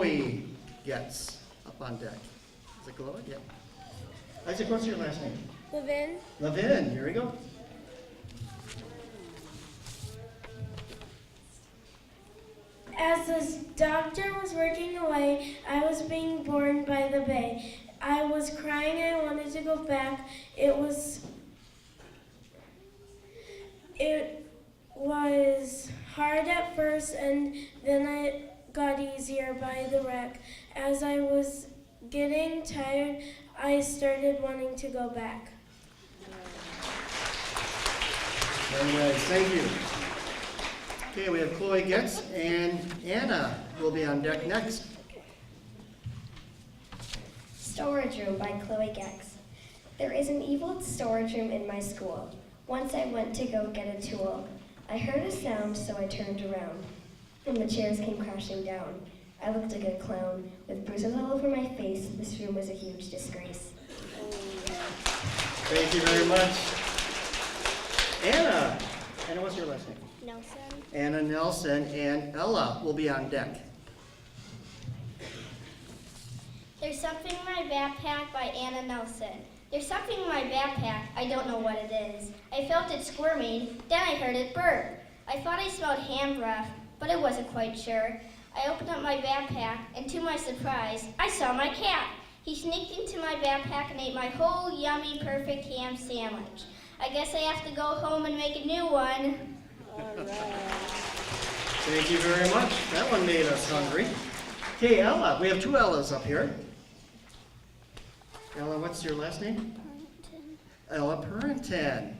Chloe Getz up on deck. Is it Chloe? Yep. Isaac, what's your last name? Levin. Levin, here we go. As the doctor was working away, I was being borne by the bay. I was crying, I wanted to go back. It was hard at first, and then it got easier by the wreck. As I was getting tired, I started wanting to go back. Very nice, thank you. Okay, we have Chloe Getz and Anna will be on deck next. Storage Room by Chloe Getz. There is an evil storage room in my school. Once I went to go get a tool. I heard a sound, so I turned around, and the chairs came crashing down. I looked like a clown, with bruises all over my face. This room was a huge disgrace. Thank you very much. Anna. Anna, what's your last name? Nelson. Anna Nelson and Ella will be on deck. There's Something in My Backpack by Anna Nelson. There's something in my backpack, I don't know what it is. I felt it squirming, then I heard it burp. I thought I smelled ham breath, but I wasn't quite sure. I opened up my backpack, and to my surprise, I saw my cat. He sneaked into my backpack and ate my whole yummy, perfect ham sandwich. I guess I have to go home and make a new one. All right. Thank you very much. That one made us hungry. Okay, Ella. We have two Ellas up here. Ella, what's your last name? Purrington. Ella Purrington.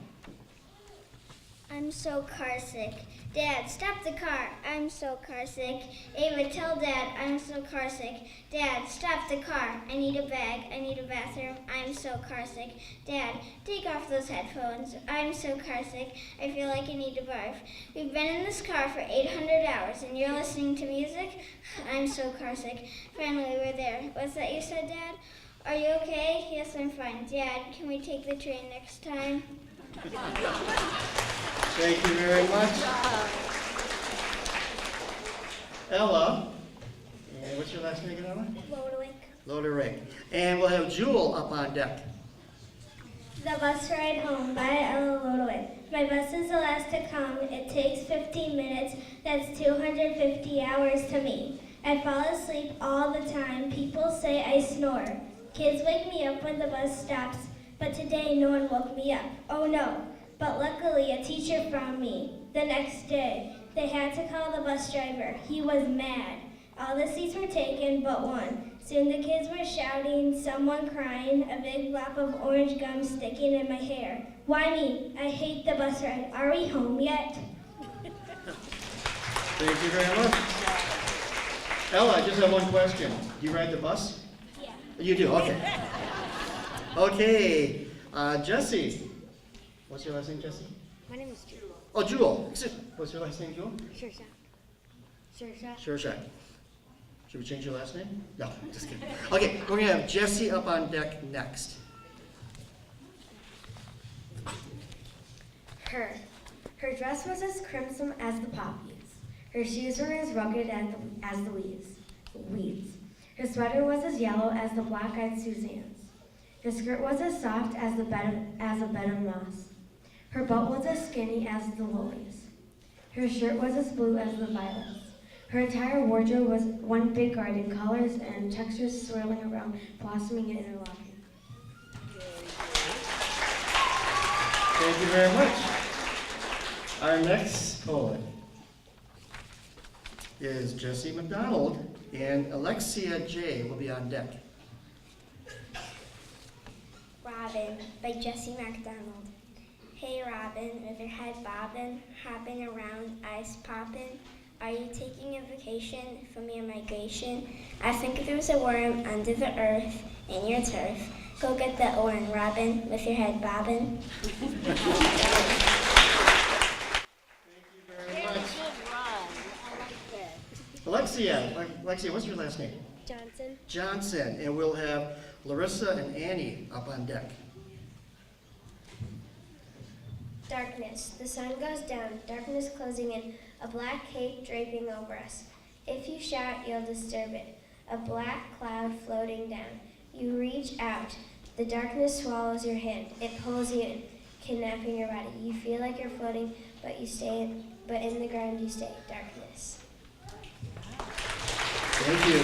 I'm so car sick. Dad, stop the car. I'm so car sick. Ava, tell Dad, I'm so car sick. Dad, stop the car. I need a bag. I need a bathroom. I'm so car sick. Dad, take off those headphones. I'm so car sick. I feel like I need to barf. We've been in this car for 800 hours, and you're listening to music? I'm so car sick. Finally, we're there. What's that you said, Dad? Are you okay? Yes, I'm fine. Dad, can we take the train next time? Thank you very much. Ella. And what's your last name again, Ella? Lodwick. Loderick. And we'll have Jewel up on deck. The Bus Ride Home by Ella Lodwick. My bus is the last to come. It takes 15 minutes. That's 250 hours to me. I fall asleep all the time. People say I snore. Kids wake me up when the bus stops, but today no one woke me up. Oh no. But luckily a teacher found me. The next day, they had to call the bus driver. He was mad. All the seats were taken but one. Soon the kids were shouting, someone crying, a big blob of orange gum sticking in my hair. Why me? I hate the bus ride. Are we home yet? Thank you very much. Ella, I just have one question. Do you ride the bus? Yeah. You do, okay. Okay, Jesse. What's your last name, Jesse? My name is Jewel. Oh, Jewel. What's your last name, Jewel? Sure. Sure. Should we change your last name? No, just kidding. Okay, we're going to have Jesse up on deck next. Her dress was as crimson as the poppies. Her shoes were as rugged as the weeds. Her sweater was as yellow as the black-eyed Suzanne's. Her skirt was as soft as a bed of moss. Her belt was as skinny as the lilies. Her shirt was as blue as the violets. Her entire wardrobe was one big garden, colors and textures swirling around, blossoming and interlocking. Thank you very much. Our next poet is Jesse McDonald, and Alexia J. will be on deck. Robin by Jesse MacDonald. Hey Robin, with your head bobbing, hopping around, eyes popping. Are you taking a vacation from your migration? I think there's a worm under the earth in your turf. Go get that worm, Robin, with your head bobbing. Thank you very much. Alexia, what's your last name? Johnson, and we'll have Larissa and Annie up on deck. Darkness. The sun goes down, darkness closing in, a black cape draping over us. If you shout, you'll disturb it. a black cloud floating down. You reach out. The darkness swallows your hand. It pulls you in, kidnapping your body. You feel like you're floating, but in the ground you stay. Darkness. Thank you.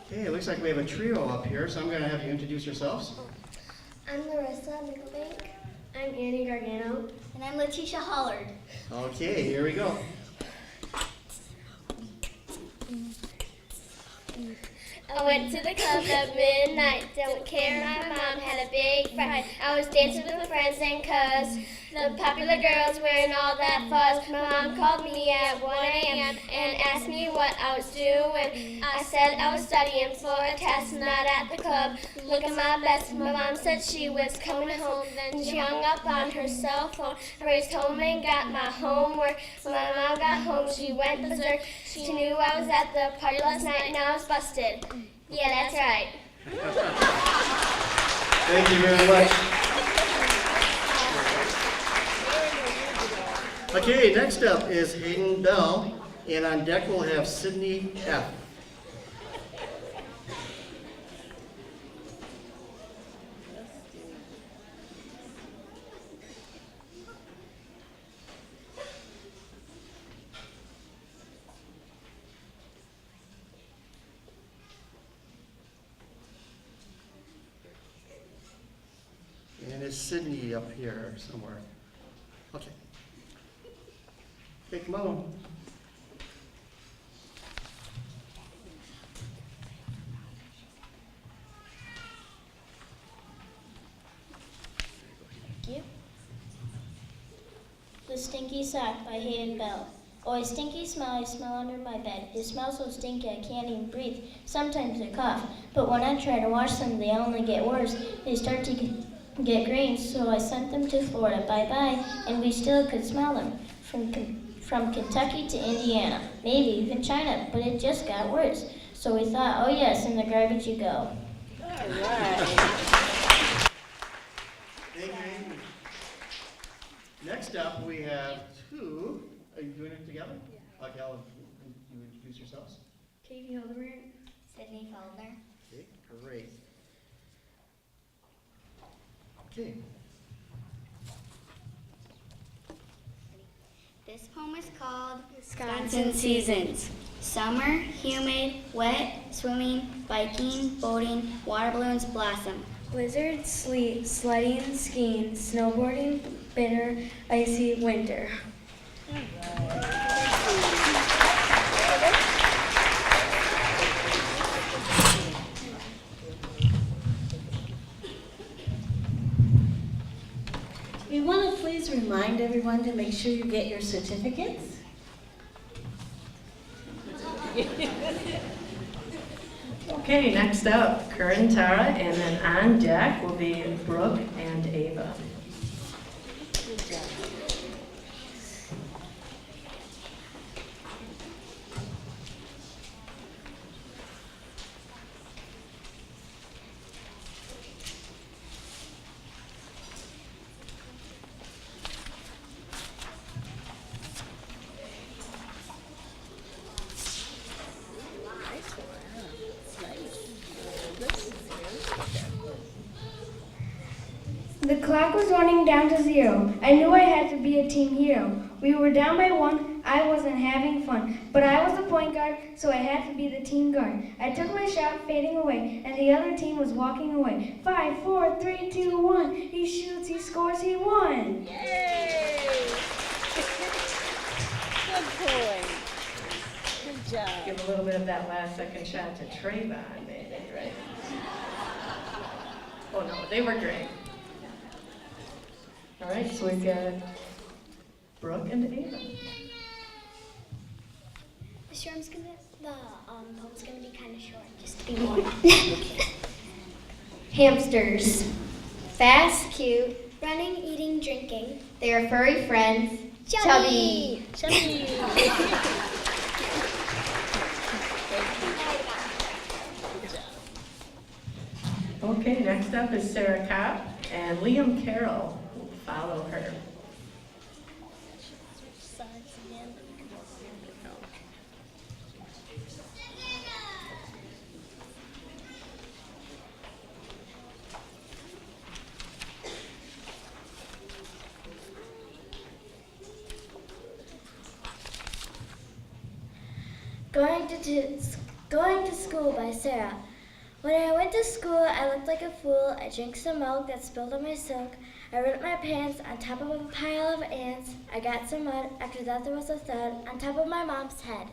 Okay, it looks like we have a trio up here, so I'm going to have you introduce yourselves. I'm Larissa Nickelbank. I'm Annie Gargano. And I'm Letitia Hollard. Okay, here we go. I went to the club at midnight, don't care, my mom had a big fight. I was dancing with my friends and cuz the popular girls wearing all that fuzz. My mom called me at 1 a.m. and asked me what I was doing. I said I was studying for a test, not at the club, looking my best. My mom said she was coming home, then she hung up on her cell phone. I raced home and got my homework. When my mom got home, she went berserk. She knew I was at the party last night and I was busted. Yeah, that's right. Thank you very much. Okay, next up is Hayden Bell, and on deck we'll have Sydney F. And is Sydney up here somewhere? Okay. Okay, come on. Thank you. The Stinky Sock by Hayden Bell. Oh, a stinky smell I smell under my bed. It smells so stinky I can't even breathe. Sometimes I cough, but when I try to wash them, they only get worse. They start to get green, so I sent them to Florida. Bye-bye, and we still could smell them. From Kentucky to Indiana, maybe even China, but it just got worse. So we thought, oh yes, in the garbage you go. All right. Thank you. Next up, we have two. Are you doing it together? Yeah. Okay, you introduce yourselves. Katie Hildebrand. Sydney Feldner. Okay, great. Okay. This poem is called Wisconsin Seasons. Summer, humid, wet, swimming, biking, boating, water balloons blossom. Blizzard, sleet, sledding, skiing, snowboarding, bitter, icy winter. We want to please remind everyone to make sure you get your certificates. Okay, next up, Kurt and Tara, and then on deck will be Brooke and Ava. The clock was running down to 0. I knew I had to be a team hero. We were down by 1. I wasn't having fun, but I was the point guard, so I had to be the team guard. I took my shot, fading away, and the other team was walking away. 5, 4, 3, 2, 1. He shoots, he scores, he won. Yay! Good boy. Good job. Give a little bit of that last second shot to Trayvon, maybe, right? Oh no, they were great. All right, so we've got Brooke and Ava. The poem's gonna be kind of short, just to be more. Hamsters. Fast, cute, running, eating, drinking. They are furry friends. Chubby. Chubby. Okay, next up is Sarah Kopp, and Liam Carroll will follow her. Going to School by Sarah. When I went to school, I looked like a fool. I drank some milk that spilled on my silk. I ripped my pants on top of a pile of ants. I got some mud. After that, there was a thud on top of my mom's head.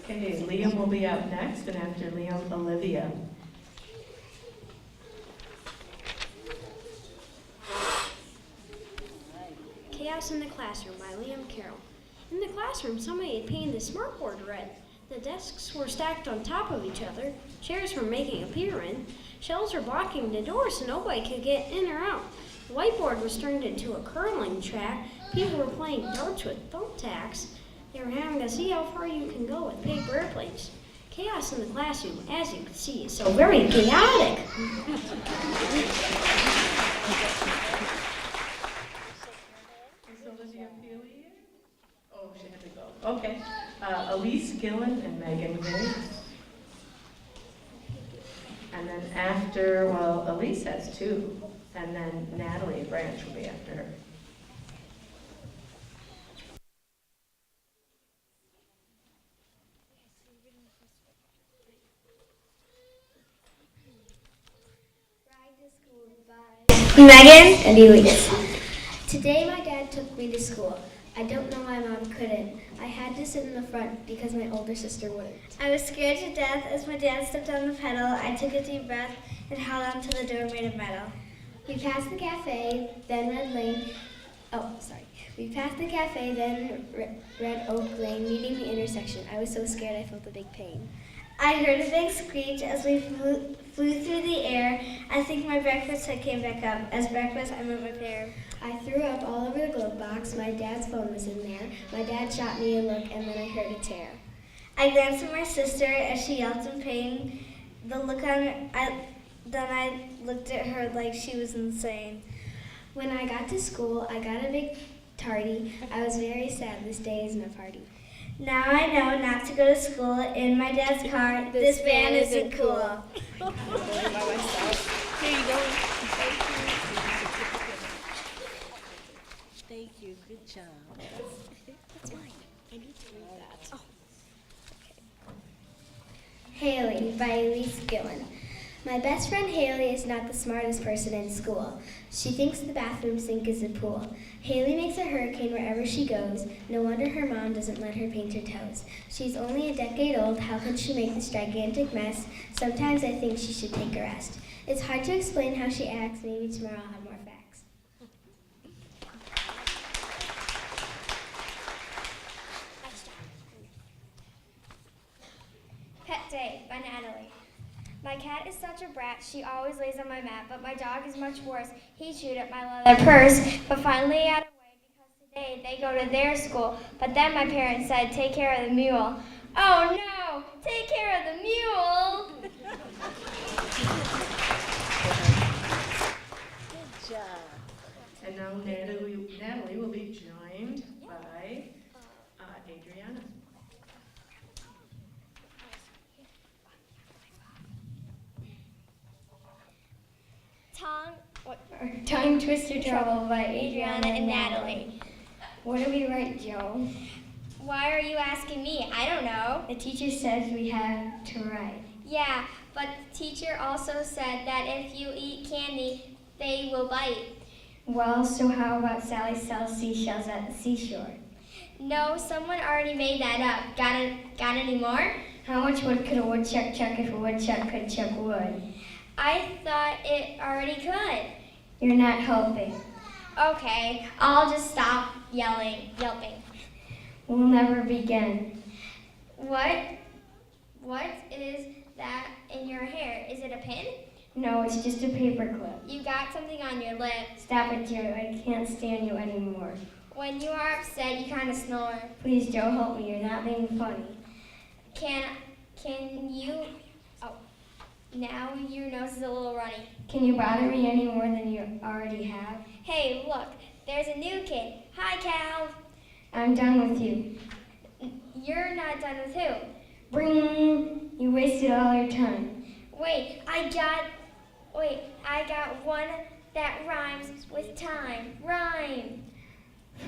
Okay, Liam will be up next, and after Liam, Olivia. Chaos in the Classroom by Liam Carroll. In the classroom, somebody had painted the smartboard red. The desks were stacked on top of each other. Chairs were making a pier in. Shelves were blocking the door so nobody could get in or out. The whiteboard was turned into a curling track. People were playing darts with thumbtacks. They were having to see how far you can go with paper airplanes. Chaos in the classroom, as you can see, is so very chaotic. Oh, she had to go. Okay. Elise Gillen and Megan Gray. And then after, well, Elise has two. And then Natalie Branch will be after her. Megan and Elise. Today my dad took me to school. I don't know why Mom couldn't. I had to sit in the front because my older sister wouldn't. I was scared to death as my dad stepped on the pedal. I took a deep breath and held on to the door made of metal. We passed the cafe, then Red Lane. We passed the cafe, then Red Oak Lane, meeting the intersection. I was so scared I felt a big pain. I heard a big screech as we flew through the air. I think my breakfast head came back up. As breakfast, I moved my pear. I threw up all over the glove box. My dad's phone was in there. My dad shot me a look, and then I heard a tear. I glanced at my sister as she yelped in pain. The look on then I looked at her like she was insane. When I got to school, I got a big tardy. I was very sad. This day isn't a party. Now I know not to go to school in my dad's car. This van isn't cool. Thank you, good job. That's mine. I need to read that. Oh. Haley by Elise Gillen. My best friend Haley is not the smartest person in school. She thinks the bathroom sink is a pool. Haley makes a hurricane wherever she goes. No wonder her mom doesn't let her paint her toes. She's only a decade old. How could she make this gigantic mess? Sometimes I think she should take a rest. It's hard to explain how she acts. Maybe tomorrow I'll have more facts. Pet Day by Natalie. My cat is such a brat, she always lays on my mat, but my dog is much worse. He chewed at my leather purse, but finally got away because today they go to their school. But then my parents said, take care of the mule. Oh no, take care of the mule! Good job. And now Natalie will be joined by Adriana. Tongue Twister Trouble by Adriana and Natalie. What do we write, Joe? Why are you asking me? I don't know. The teacher says we have to write. Yeah, but the teacher also said that if you eat candy, they will bite. Well, so how about Sally sells seashells at the seashore? No, someone already made that up. Got any more? How much wood could a woodchuck chuck if a woodchuck could chuck wood? I thought it already could. You're not helping. Okay, I'll just stop yelping. We'll never begin. What is that in your hair? Is it a pin? No, it's just a paper clip. You got something on your lip. Stop it, Joe. I can't stand you anymore. When you are upset, you kind of snore. Please, Joe, help me. You're not being funny. Can you... Oh, now your nose is a little runny. Can you bother me any more than you already have? Hey, look, there's a new kid. Hi, Cal. I'm done with you. You're not done with who? Bring. You wasted all your time. Wait, I got one That rhymes with time. Rhyme.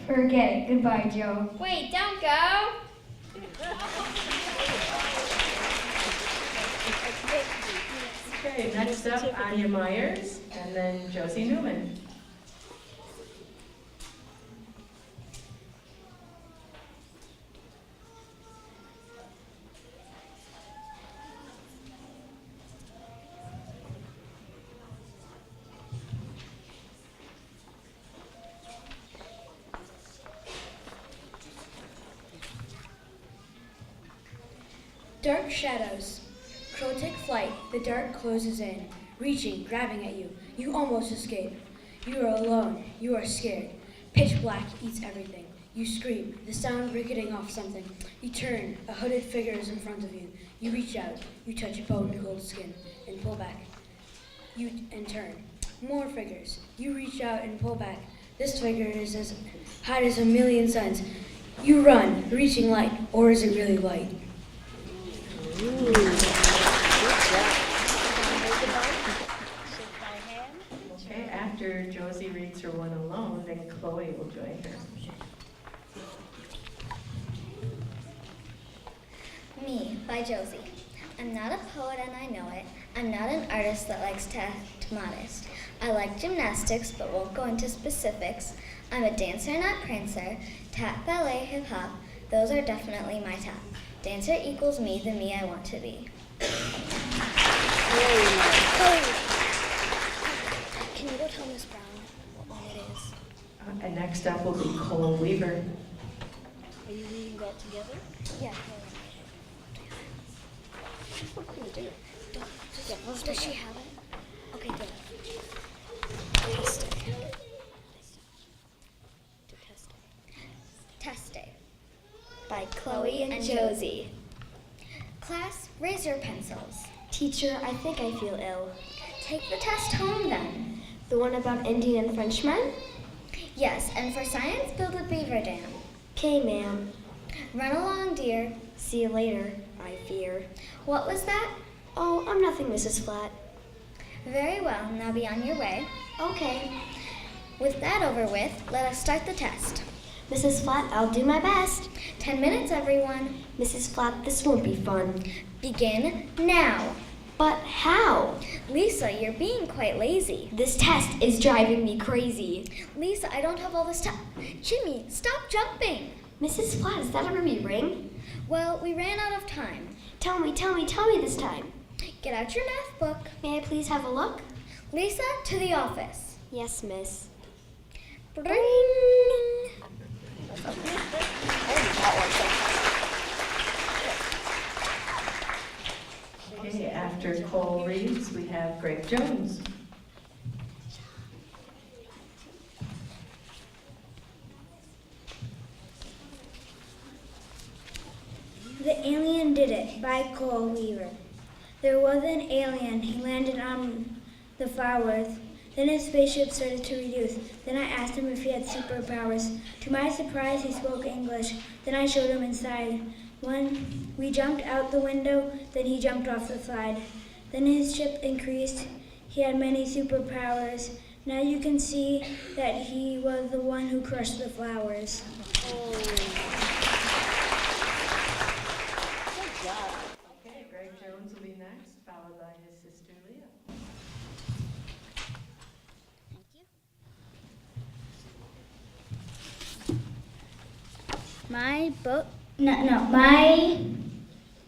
Forget it. Goodbye, Joe. Wait, don't go. Okay, next up, Anya Myers, and then Josie Newman. Dark shadows. Crow take flight, the dark closes in, reaching, grabbing at you. You almost escape. You are alone, you are scared. Pitch black eats everything. You scream, the sound ricocheting off something. You turn, a hooded figure is in front of you. You reach out, you touch a bone cold skin, and pull back. You and turn. More figures. You reach out and pull back. This figure is as hot as a million suns. You run, reaching light, or is it really light? Okay, after Josie reads her one alone, then Chloe will join her. Me, by Josie. I'm not a poet and I know it. I'm not an artist that likes to act modest. I like gymnastics but won't go into specifics. I'm a dancer, not prancer. Tap, ballet, hip hop, those are definitely my top. Dancer equals me, the me I want to be. Can you go tell Miss Brown what one it is? And next up will be Cole Weaver. Are you reading that together? Yeah. What can you do? Does she have it? Okay, good. Test it. Test it. Test Day by Chloe and Josie. Class, raise your pencils. Teacher, I think I feel ill. Take the test home then. The one about Indian and Frenchmen? Yes, and for science, build a beaver dam. Okay, ma'am. Run along, dear. See you later, I fear. What was that? Oh, I'm nothing, Mrs. Flat. Very well, now be on your way. Okay. With that over with, let us start the test. Mrs. Flat, I'll do my best. 10 minutes, everyone. Mrs. Flat, this won't be fun. Begin now. But how? Lisa, you're being quite lazy. This test is driving me crazy. Lisa, I don't have all this time. Jimmy, stop jumping. Mrs. Flat, is that a ruby ring? Well, we ran out of time. Tell me this time. Get out your math book. May I please have a look? Lisa, to the office. Yes, miss. Bring. Okay, after Cole reads, we have Greg Jones. The Alien Did It by Cole Weaver. There was an alien. He landed on the flowers. Then his spaceship started to reduce. Then I asked him if he had superpowers. To my surprise, he spoke English. Then I showed him inside. When we jumped out the window, then he jumped off the slide. Then his ship increased. He had many superpowers. Now you can see that he was the one who crushed the flowers. Okay, Greg Jones will be next, followed by his sister Leah. My my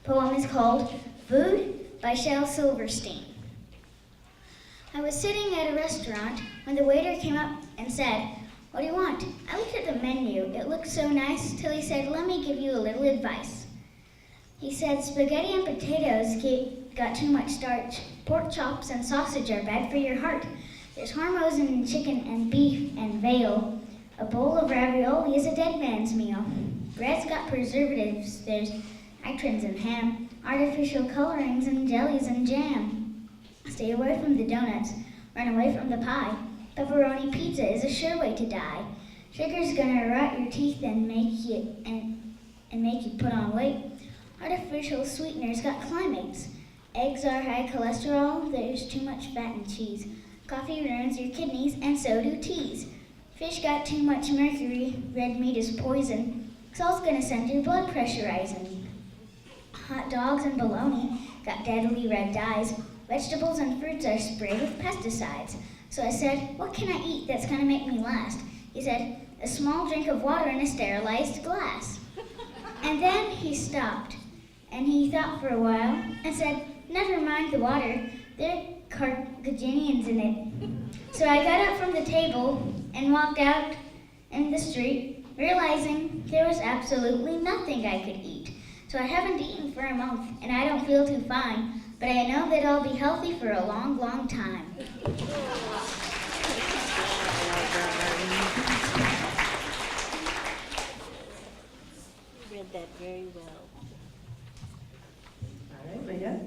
poem is called Food by Shel Silverstein. I was sitting at a restaurant when the waiter came up and said, "What do you want?" I looked at the menu. It looked so nice till he said, "Let me give you a little advice." He said, "Spaghetti and potatoes got too much starch. Pork chops and sausage are bad for your heart. There's hormones in chicken and beef and veal. A bowl of ravioli is a dead man's meal. Bread's got preservatives. There's nitrins and ham, artificial colorings and jellies and jam. Stay away from the donuts. Run away from the pie. Pepperoni pizza is a sure way to die. Sugar's gonna rot your teeth and make you put on weight. Artificial sweeteners got climates. Eggs are high cholesterol. There's too much fat in cheese. Coffee ruins your kidneys, and so do teas. Fish got too much mercury, red meat is poison. Salt's gonna send your blood pressure rising. Hot dogs and bologna got deadly red dyes. Vegetables and fruits are sprayed with pesticides. So I said, what can I eat that's gonna make me last? He said, a small drink of water in a sterilized glass. And then he stopped, and he thought for a while, and said, never mind the water, there are carcinogens in it. So I got up from the table and walked out in the street, realizing there was absolutely nothing I could eat. So I haven't eaten for a month, and I don't feel too fine, but I know that I'll be healthy for a long, long time. Read that very well. All right, Leah.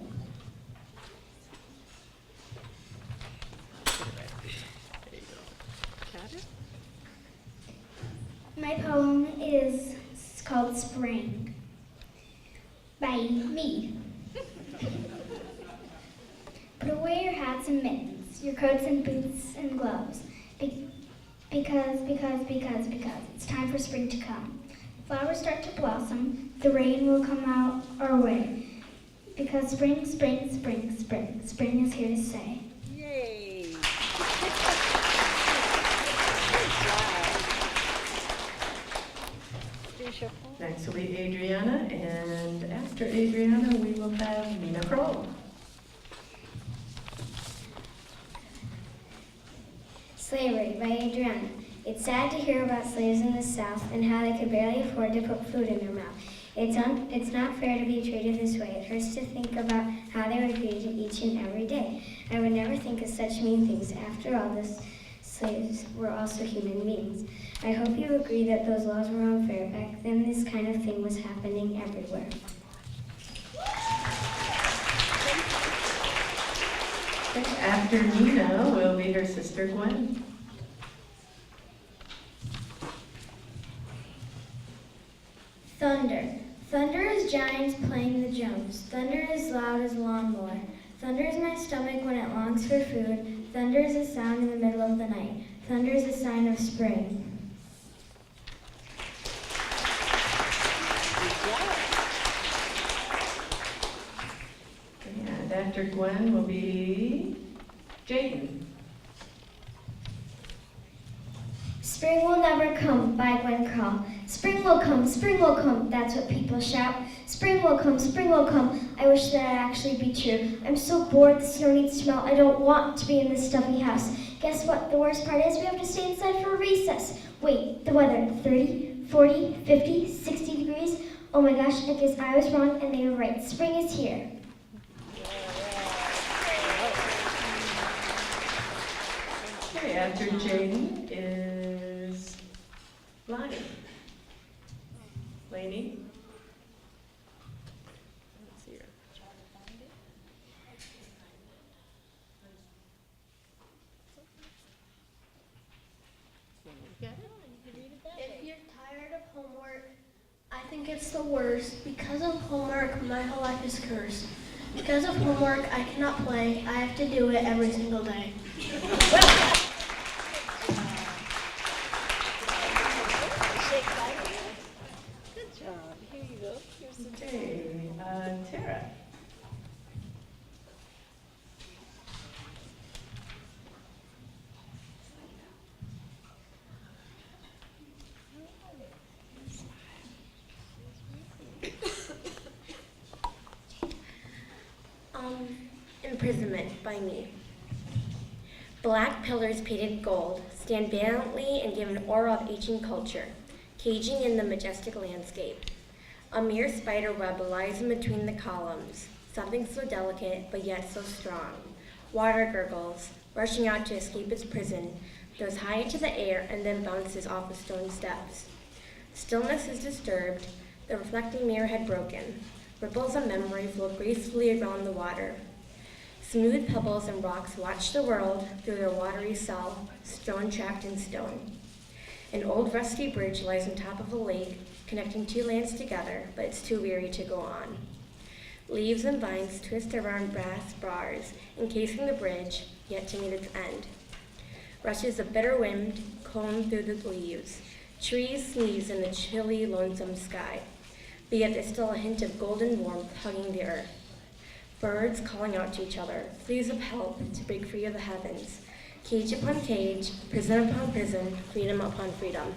My poem is called Spring by me. Put away your hats and mittens, your coats and boots and gloves, because it's time for spring to come. Flowers start to blossom, the rain will come out our way, because spring, spring, spring, spring, spring is here to stay. Yay! Next will be Adriana, and after Adriana, we will have Nina Kroll. Slavery by Adriana. It's sad to hear about slaves in the South and how they could barely afford to put food in their mouth. It's not fair to be treated this way. It hurts to think about how they were treated each and every day. I would never think of such mean things. After all, the slaves were also human beings. I hope you agree that those laws were unfair. Back then, this kind of thing was happening everywhere. After Nina will be her sister Gwen. Thunder. Thunder is giants playing the drums. Thunder is loud as a lawnmower. Thunder is my stomach when it longs for food. Thunder is a sound in the middle of the night. Thunder is a sign of spring. And after Gwen will be Jaden. Spring will never come by Gwen Crawl. Spring will come, that's what people shout. Spring will come, I wish that actually be true. I'm so bored, the snow needs to melt, I don't want to be in this stuffy house. Guess what, the worst part is we have to stay inside for recess. Wait, the weather, 30, 40, 50, 60 degrees? Oh my gosh, I guess I was wrong and they were right, spring is here. Okay, after Jaden is Lonnie. Lainey. Let's see her. If you're tired of homework, I think it's the worst. Because of homework, my whole life is cursed. Because of homework, I cannot play. I have to do it every single day. Good job. Here you go. Here's the Okay, Tara. Imprisonment by me. Black pillars painted gold stand valiantly and give an aura of ancient culture, caging in the majestic landscape. A mere spider web lies in between the columns, something so delicate but yet so strong. Water gurgles, rushing out to escape its prison, goes high into the air and then bounces off the stone steps. Stillness is disturbed, the reflecting mirror had broken. Ripples of memory flow gracefully around the water. Smooth pebbles and rocks watch the world through their watery cell, stone trapped in stone. An old rusty bridge lies on top of a lake, connecting two lands together, but it's too weary to go on. Leaves and vines twist around brass bars, encasing the bridge, yet to meet its end. Rushes of bitter wind comb through the leaves. Trees sneeze in the chilly, lonesome sky, but yet there's still a hint of golden warmth hugging the earth. Birds calling out to each other, pleas of help to break free of the heavens. Cage upon cage, prison upon prison, freedom upon freedom.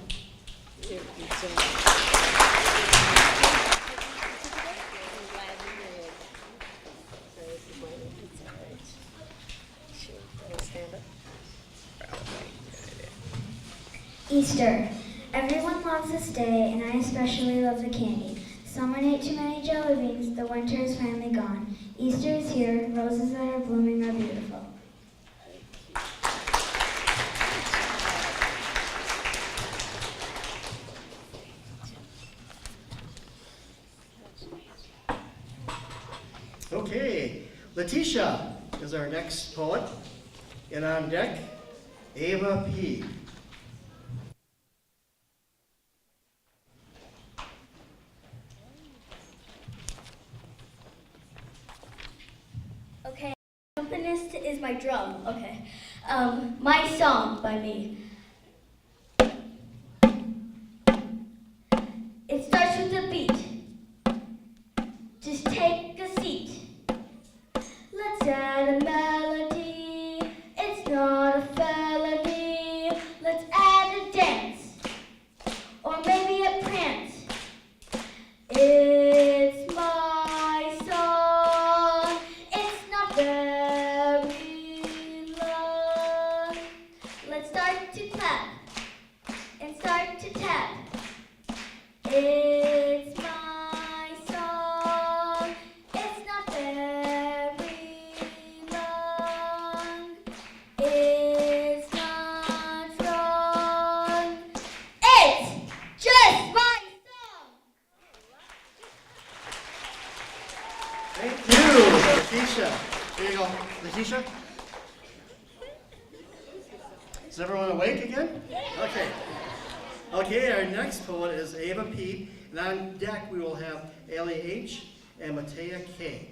Easter. Everyone loves this day, and I especially love the candy. Someone ate too many jelly beans, the winter is finally gone. Easter is here, roses that are blooming are beautiful. Okay, Letitia is our next poet. And on deck, Ava P. Okay, accompanist is my drum. Okay. My Song by me. It starts with a beat. Just take a seat. Let's add a melody. It's not a felony. Let's add a dance. Or maybe a prance. It's my song. It's not very long. Let's start to clap and start to tap. It's my song. It's not very long. It's not wrong. It's just my song. Thank you, Letitia. Here you go, Letitia. Is everyone awake again? Okay. Okay, our next poet is Ava P. And on deck we will have Ellie H. and Matea K.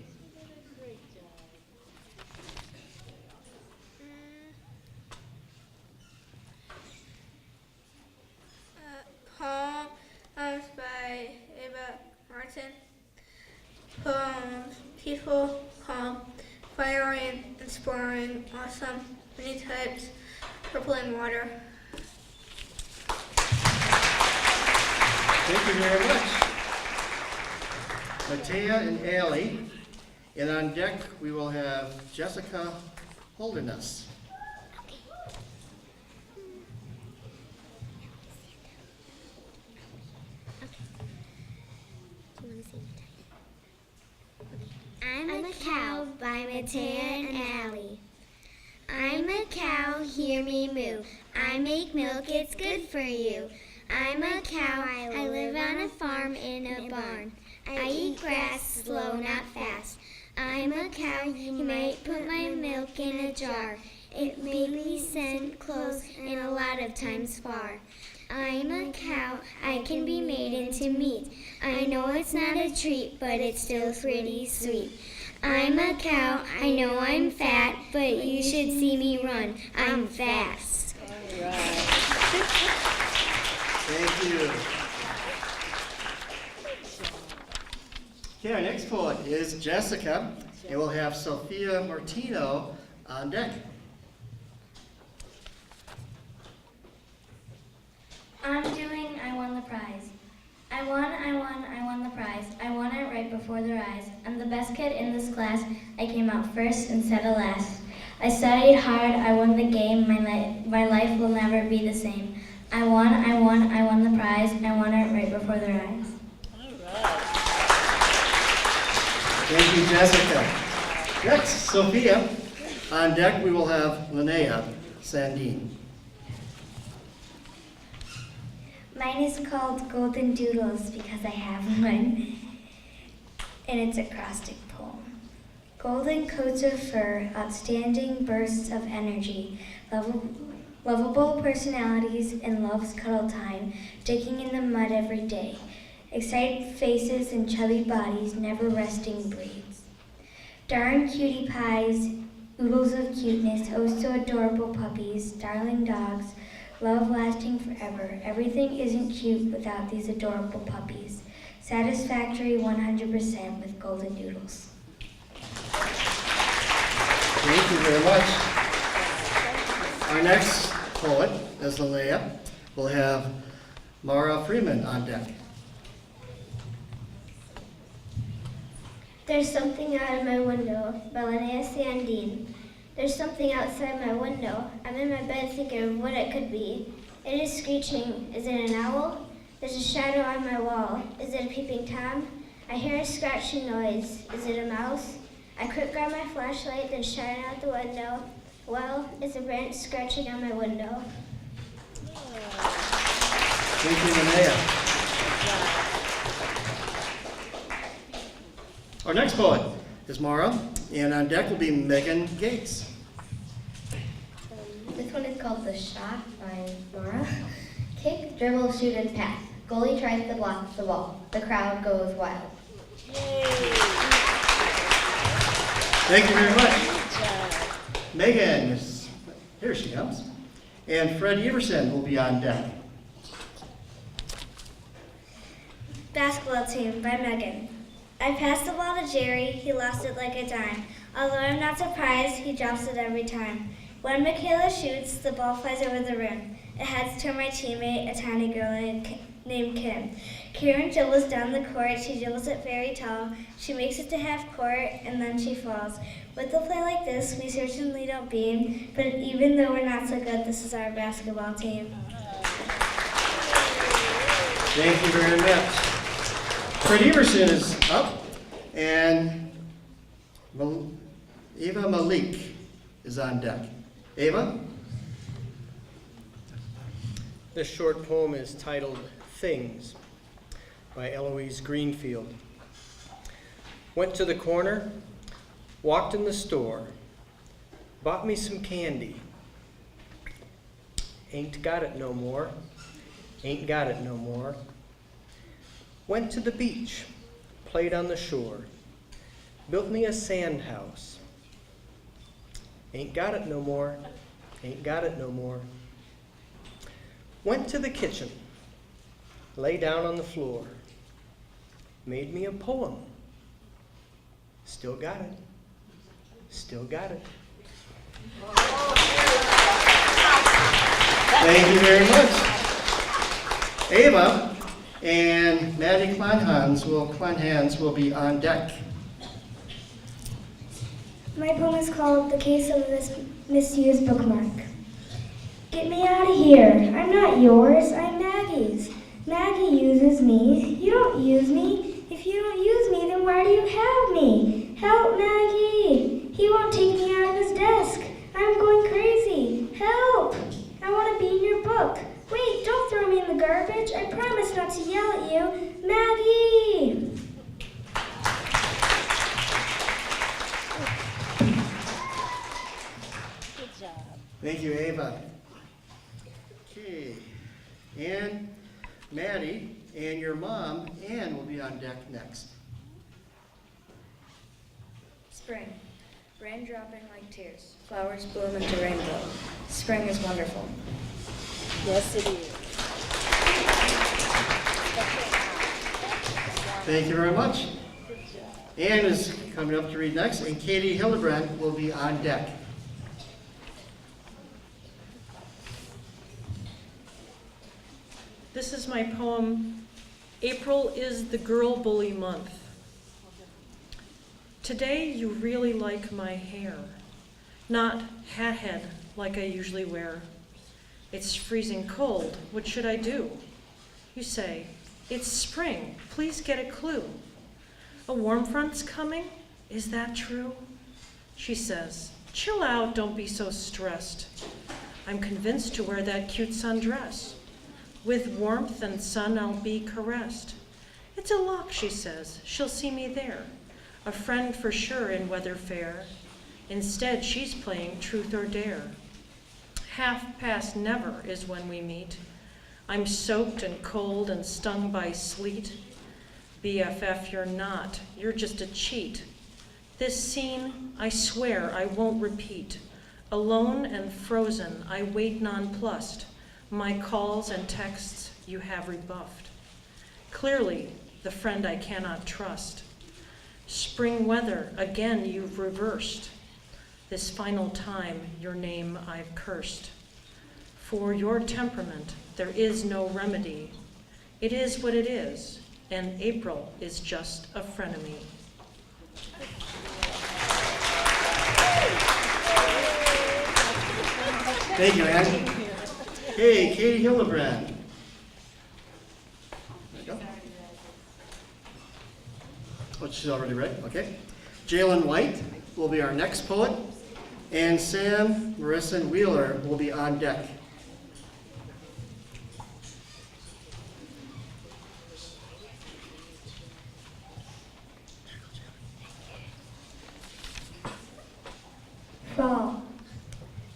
Poems by Ava Martin. Poems, peaceful, calm, fiery, inspiring, awesome, many types, purpling water. Thank you very much. Matea and Ellie. And on deck we will have Jessica Holderness. I'm a cow by Matea and Allie. I'm a cow, hear me moo. I make milk, it's good for you. I'm a cow, I live on a farm in a barn. I eat grass, slow, not fast. I'm a cow, you might put my milk in a jar. It may be sent close and a lot of times far. I'm a cow, I can be made into meat. I know it's not a treat, but it's still pretty sweet. I'm a cow, I know I'm fat, but you should see me run. I'm fast. All right. Thank you. Okay, our next poet is Jessica, and we'll have Sophia Martino on deck. I'm doing I won the prize. I won the prize. I won it right before their eyes. I'm the best kid in this class. I came out first instead of last. I studied hard, I won the game. My life will never be the same. I won the prize. I won it right before their eyes. Thank you, Jessica. Next, Sophia. On deck we will have Linnea Sandine. Mine is called Golden Doodles because I have one. And it's a acrostic poem. Golden coats of fur, outstanding bursts of energy, lovable personalities in love's cuddle time, digging in the mud every day. Excited faces and chubby bodies, never resting breeds. Darn cutie pies Oodles of cuteness, oh so adorable puppies, darling dogs, love lasting forever. Everything isn't cute without these adorable puppies. Satisfactory 100% with golden doodles. Thank you very much. Our next poet is Leia. We'll have Mara Freeman on deck. There's something out of my window by Linnea Sandine. There's something outside my window. I'm in my bed thinking of what it could be. It is screeching. Is it an owl? There's a shadow on my wall. Is it a peeping Tom? I hear a scratching noise. Is it a mouse? I quick grab my flashlight, then shine out the window. Well, it's a branch scratching on my window. Thank you, Linnea. Our next poet is Mara, and on deck will be Megan Gates. This one is called The Shot by Mara. Kick, dribble, shoot, and pass. Goalie tries to block the ball. The crowd goes wild. Thank you very much. Megan is, here she comes. And Fred Everson will be on deck. Basketball team by Megan. I passed the ball to Jerry, he lost it like a dime. Although I'm not surprised, he drops it every time. When Michaela shoots, the ball flies over the rim. It heads to my teammate, a tiny girl named Kim. Kieran dribbles down the court, she dribbles it very tall. She makes it to half court, and then she falls. With a play like this, we certainly don't beam, but even though we're not so good, this is our basketball team. Thank you very much. Fred Everson is up, and Ava Malik is on deck. Ava? This short poem is titled Things by Eloise Greenfield. Went to the corner, walked in the store, bought me some candy. Ain't got it no more, ain't got it no more. Went to the beach, played on the shore, built me a sand house. Ain't got it no more, ain't got it no more. Went to the kitchen, lay down on the floor, made me a poem. Still got it, still got it. Thank you very much. Ava and Maddie Kleinhans will be on deck. My poem is called The Case of this Misused Bookmark. Get me out of here. I'm not yours. I'm Maggie's. Maggie uses me. You don't use me. If you don't use me, then why do you have me? Help, Maggie. He won't take me out of his desk. I'm going crazy. Help. I want to be in your book. Wait, don't throw me in the garbage. I promise not to yell at you. Maggie! Good job. Thank you, Ava. Okay, and Maddie and your mom, Ann, will be on deck next. Spring. Rain dropping like tears. Flowers bloom into rainbow. Spring is wonderful. Yes, it is. Thank you very much. Ann is coming up to read next, and Katie Hillebrand will be on deck. This is my poem, April is the Girl Bully Month. Today you really like my hair, not hat head like I usually wear. It's freezing cold, what should I do? You say, it's spring, please get a clue. A warm front's coming, is that true? She says, chill out, don't be so stressed. I'm convinced to wear that cute sundress. With warmth and sun I'll be caressed. It's a lock, she says, she'll see me there. A friend for sure in weather fair. Instead, she's playing truth or dare. 1/2 never is when we meet. I'm soaked and cold and stung by sleet. BFF, you're not, you're just a cheat. This scene, I swear, I won't repeat. Alone and frozen, I wait nonplussed. My calls and texts you have rebuffed. Clearly, the friend I cannot trust. Spring weather, again you've reversed. This final time, your name I've cursed. For your temperament, there is no remedy. It is what it is, and April is just a frenemy. Thank you, Ann. Hey, Katie Hildebrand. There you go. Oh, she's already ready, okay. Jalen White will be our next poet, and Sam, Marissa, and Wheeler will be on deck. Fall.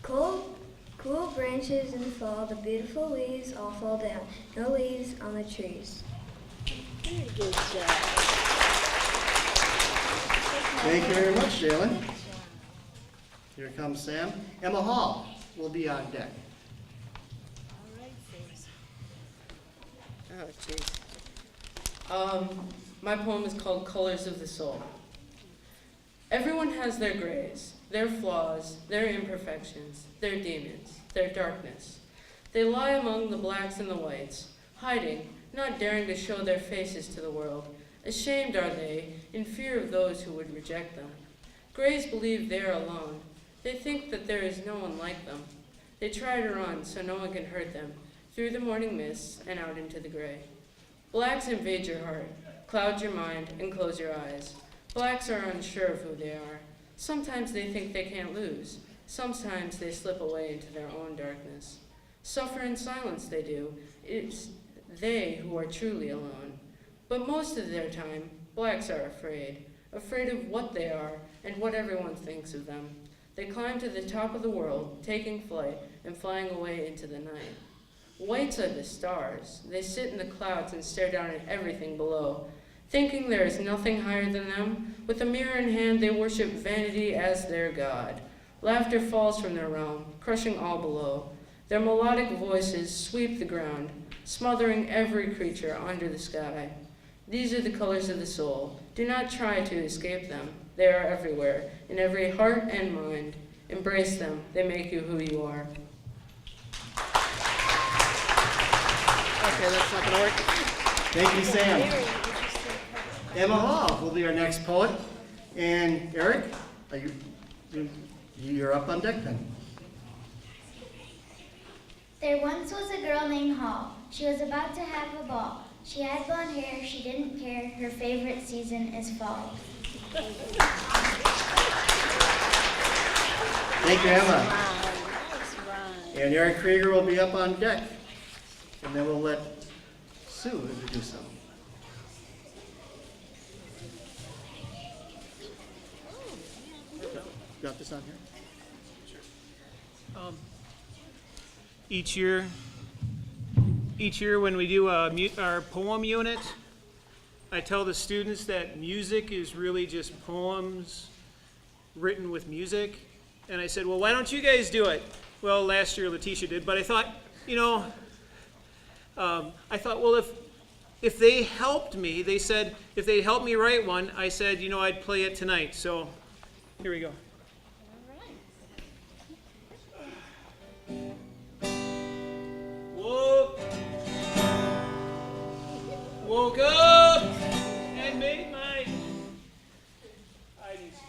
Cool branches in the fall, the beautiful leaves all fall down. No leaves on the trees. Good job. Thank you very much, Jalen. Here comes Sam. Emma Hall will be on deck. Oh, jeez. My poem is called Colors of the Soul. Everyone has their grays, their flaws, their imperfections, their demons, their darkness. They lie among the blacks and the whites, hiding, not daring to show their faces to the world. Ashamed are they, in fear of those who would reject them. Grays believe they are alone. They think that there is no one like them. They try to run so no one can hurt them, through the morning mists and out into the gray. Blacks invade your heart, cloud your mind, and close your eyes. Blacks are unsure of who they are. Sometimes they think they can't lose. Sometimes they slip away into their own darkness. Suffer in silence they do. It's they who are truly alone. But most of their time, blacks are afraid of what they are and what everyone thinks of them. They climb to the top of the world, taking flight and flying away into the night. Whites are the stars. They sit in the clouds and stare down at everything below. Thinking there is nothing higher than them, with a mirror in hand they worship vanity as their god. Laughter falls from their realm, crushing all below. Their melodic voices sweep the ground, smothering every creature under the sky. These are the colors of the soul. Do not try to escape them. They are everywhere, in every heart and mind. Embrace them. They make you who you are. Okay, that's not gonna work. Thank you, Sam. Emma Hall will be our next poet. And Eric, you're up on deck then. There once was a girl named Hall. She was about to have a ball. She had blonde hair, she didn't care. Her favorite season is fall. Thank you, Emma. And Eric Krieger will be up on deck. And then we'll let Sue introduce them. Got this on here? Sure. Each year when we do our poem unit, I tell the students that music is really just poems written with music. And I said, well, why don't you guys do it? Well, last year Letitia did, but I thought, well, if they helped me, they said, if they helped me write one, I said, I'd play it tonight. So here we go. Woke up and made my IDs.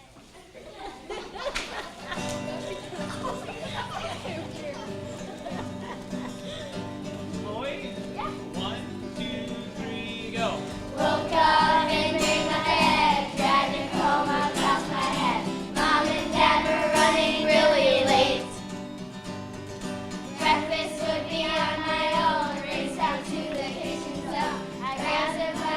Boy, 1, 2, 3, go. Woke up and made my bed, tried to comb across my head. Mom and Dad were running really late. Breakfast would be on my own, raced out to the kitchen zone. I grabbed a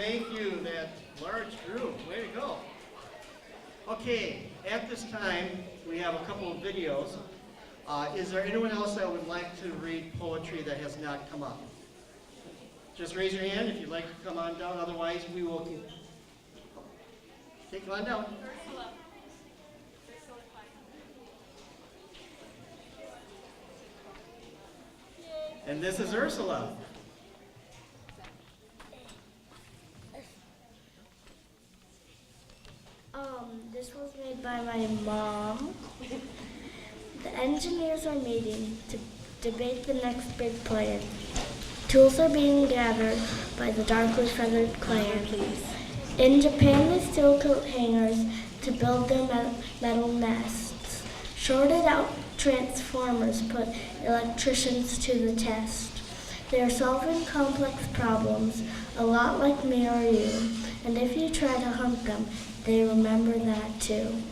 thank you, that large group. Way to go. Okay, at this time, we have a couple of videos. Is there anyone else that would like to read poetry that has not come up? Just raise your hand if you'd like to come on down. Otherwise, we will keep. Okay, come on down. And this is Ursula. This was made by my mom. The engineers are meeting to debate the next big plan. Tools are being gathered by the darkly feathered clan. In Japan, they steel coat hangars to build their metal masts. Shorted out transformers put electricians to the test. They are solving complex problems, a lot like me or you. And if you try to hunt them, they remember that too.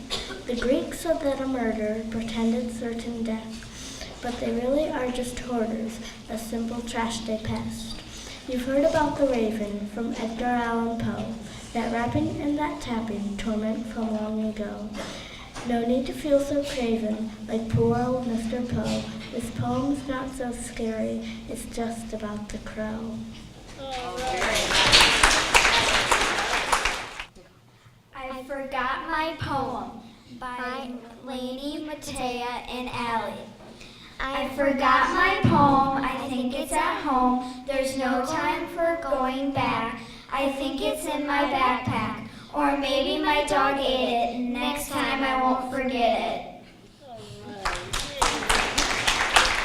The Greeks said that a murder pretended certain death, but they really are just hoarders, a simple trash day pest. You've heard about the raven from Edgar Allan Poe, that rapping and that tapping, torment from long ago. No need to feel so craven, like poor old Mr. Poe. This poem's not so scary, it's just about the crow. I Forgot My Poem by Lainey, Matea, and Allie. I forgot my poem, I think it's at home. There's no time for going back. I think it's in my backpack. Or maybe my dog ate it. Next time I won't forget it.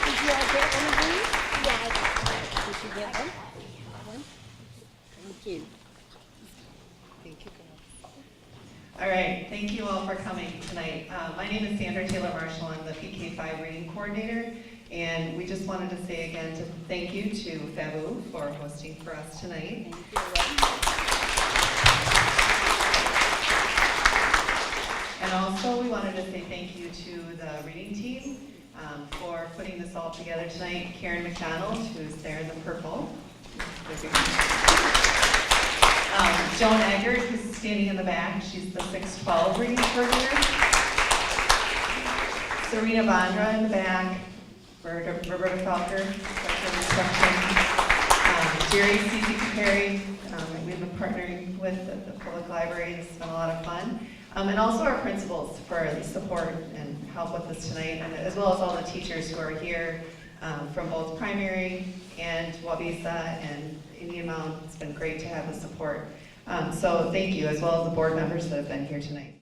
Did you all get one of these? Yeah, I got one. Did you get one? Thank you. Thank you, girl. All right, thank you all for coming tonight. My name is Sandra Taylor Marshall. I'm the PK5 reading coordinator, and we just wanted to say again to thank you to Fabu for hosting for us tonight. And also we wanted to say thank you to the reading team for putting this all together tonight. Karen McDonald, who's there in the purple. Joan Eggert, who's standing in the back. She's the 612 reading coordinator. Serena Bondra in the back. Roberta Falker, instruction. Jerry C.C. Perry, we've been partnering with the Public Library. It's been a lot of fun. And also our principals for the support and help with this tonight, and as well as all the teachers who are here from both primary and Wabisa and Indian Mound. It's been great to have the support. So thank you, as well as the board members that have been here tonight.